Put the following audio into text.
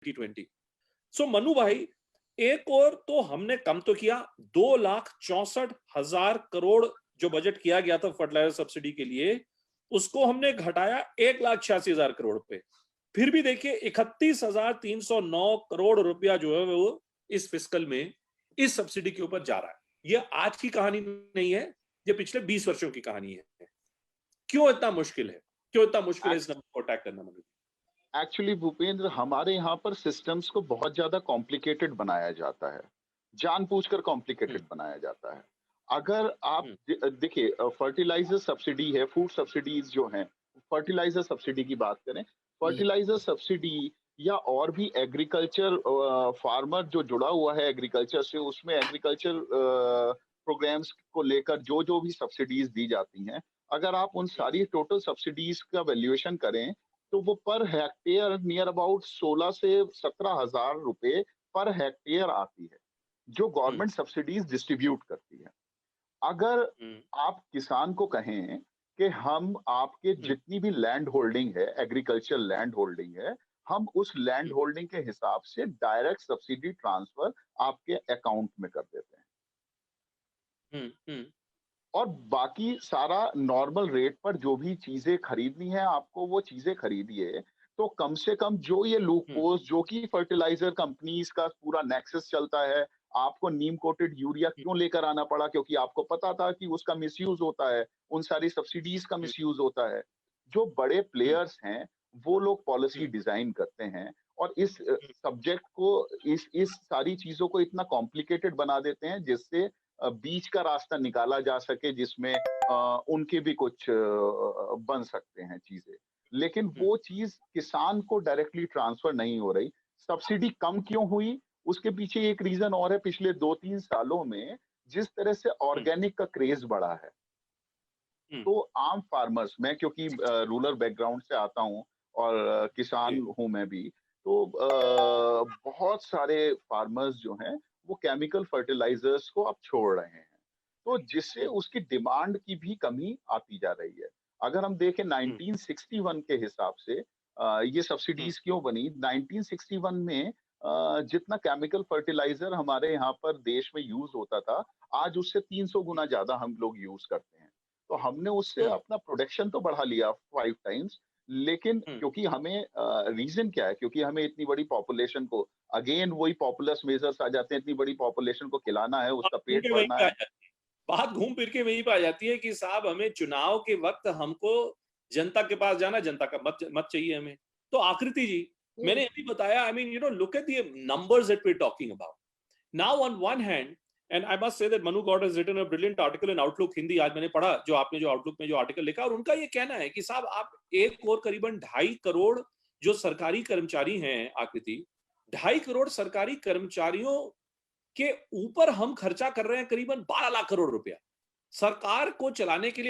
2020। सो मनु भाई, एक और तो हमने कम तो किया, 2,64,000 करोड़ जो बजट किया गया था फर्टिलाइजर सब्सिडी के लिए, उसको हमने घटाया 1,86,000 करोड़ पे। फिर भी देखिए 31,309 करोड़ रुपया जो है वो इस फिस्कल में इस सब्सिडी के ऊपर जा रहा है। ये आज की कहानी नहीं है, ये पिछले 20 वर्षों की कहानी है। क्यों इतना मुश्किल है? क्यों इतना मुश्किल है इस नंबर को अटैक करना? मनु? एक्चुअली भूपेंद्र, हमारे यहाँ पर सिस्टम्स को बहुत ज्यादा कॉम्प्लिकेटेड बनाया जाता है, जानबूझकर हम्म, कॉम्प्लिकेटेड बनाया जाता है। अगर आप हम्म, देखिए, फर्टिलाइजर सब्सिडी है, फूड सब्सिडीज जो हैं, फर्टिलाइजर सब्सिडी की बात करें, हम्म, फर्टिलाइजर सब्सिडी या और भी एग्रीकल्चर, फार्मर जो जुड़ा हुआ है एग्रीकल्चर से, उसमें एग्रीकल्चर प्रोग्राम्स को लेकर जो जो भी सब्सिडीज दी जाती हैं, अगर आप उन हम्म, सारी टोटल सब्सिडीज का वैल्यूएशन करें, तो वो पर हेक्टेयर नियर अबाउट 16 से 17 हजार रुपए पर हेक्टेयर आती है, जो हम्म, गवर्नमेंट सब्सिडीज डिस्ट्रीब्यूट करती है। अगर हम्म, आप किसान को कहें कि हम आपके हम्म, जितनी भी लैंड होल्डिंग है, एग्रीकल्चर लैंड होल्डिंग है, हम उस लैंड हम्म, होल्डिंग के हिसाब से डायरेक्ट सब्सिडी ट्रांसफर आपके अकाउंट में कर देते हैं, हम्म, हम्म, और बाकी सारा नॉर्मल रेट पर जो भी चीजें खरीदनी है आपको, वो चीजें खरीदिए। तो कम से कम जो ये लूप हम्म, होल्स, जो कि फर्टिलाइजर कंपनीज का पूरा नेक्सस चलता है, आपको नीम कोटेड यूरिया क्यों लेकर आना पड़ा? क्योंकि आपको पता था कि उसका मिसयूज होता है, उन सारी सब्सिडीज का हम्म, मिसयूज होता है। जो बड़े हम्म, प्लेयर्स हैं, वो लोग पॉलिसी हम्म, डिजाइन करते हैं और इस हम्म, सब्जेक्ट को, इस सारी चीजों को इतना कॉम्प्लिकेटेड बना देते हैं, जिससे बीच का रास्ता निकाला जा सके, जिसमें उनके भी कुछ बन सकते हैं चीजें। लेकिन हम्म, वो चीज किसान को डायरेक्टली ट्रांसफर नहीं हो रही। सब्सिडी कम क्यों हुई? उसके पीछे एक रीजन और है। पिछले 2-3 सालों में जिस तरह से हम्म, ऑर्गेनिक का क्रेज बढ़ा है, हम्म, तो आम फार्मर्स, मैं क्योंकि रूरल बैकग्राउंड से आता हूँ और किसान जी, हूँ मैं भी, तो बहुत सारे फार्मर्स जो हैं, वो केमिकल फर्टिलाइजर्स को अब छोड़ रहे हैं, तो जिससे हम्म, उसकी डिमांड की भी कमी आती जा रही है। अगर हम देखें हम्म, 1961 के हिसाब से, ये हम्म, सब्सिडीज क्यों बनी? 1961 में जितना केमिकल फर्टिलाइजर हमारे यहाँ पर देश में यूज होता था, आज उससे 300 गुना ज्यादा हम लोग यूज करते हैं। तो हमने उससे हम्म, अपना प्रोडक्शन तो बढ़ा लिया 5 टाइम्स, लेकिन हम्म। क्योंकि हमें रीजन क्या है? क्योंकि हमें इतनी बड़ी पॉपुलेशन को, अगेन वही पॉपुलस मेजर्स आ जाते हैं, इतनी बड़ी पॉपुलेशन को खिलाना है, बात उसका घूम पेट के वहीं भरना पे आ है। जाती है। बात घूम फिर के वहीं पे आ जाती है कि साहब हमें चुनाव के वक्त हमको जनता के पास जाना, जनता का मत मत चाहिए हमें। तो आकृति जी, तो मैंने अभी बताया, I mean look at the numbers that we are talking about now on one hand. And I must say that Manu Gaud has written a brilliant article in Outlook Hindi. आज मैंने पढ़ा जो आपने जो आउटलुक में जो आर्टिकल लिखा, और उनका ये कहना है कि साहब आप एक और करीबन 2.5 करोड़ जो सरकारी कर्मचारी हैं आकृति, 2.5 करोड़ सरकारी कर्मचारियों के ऊपर हम खर्चा कर रहे हैं करीबन 12 लाख करोड़ रुपया सरकार को चलाने के लिए।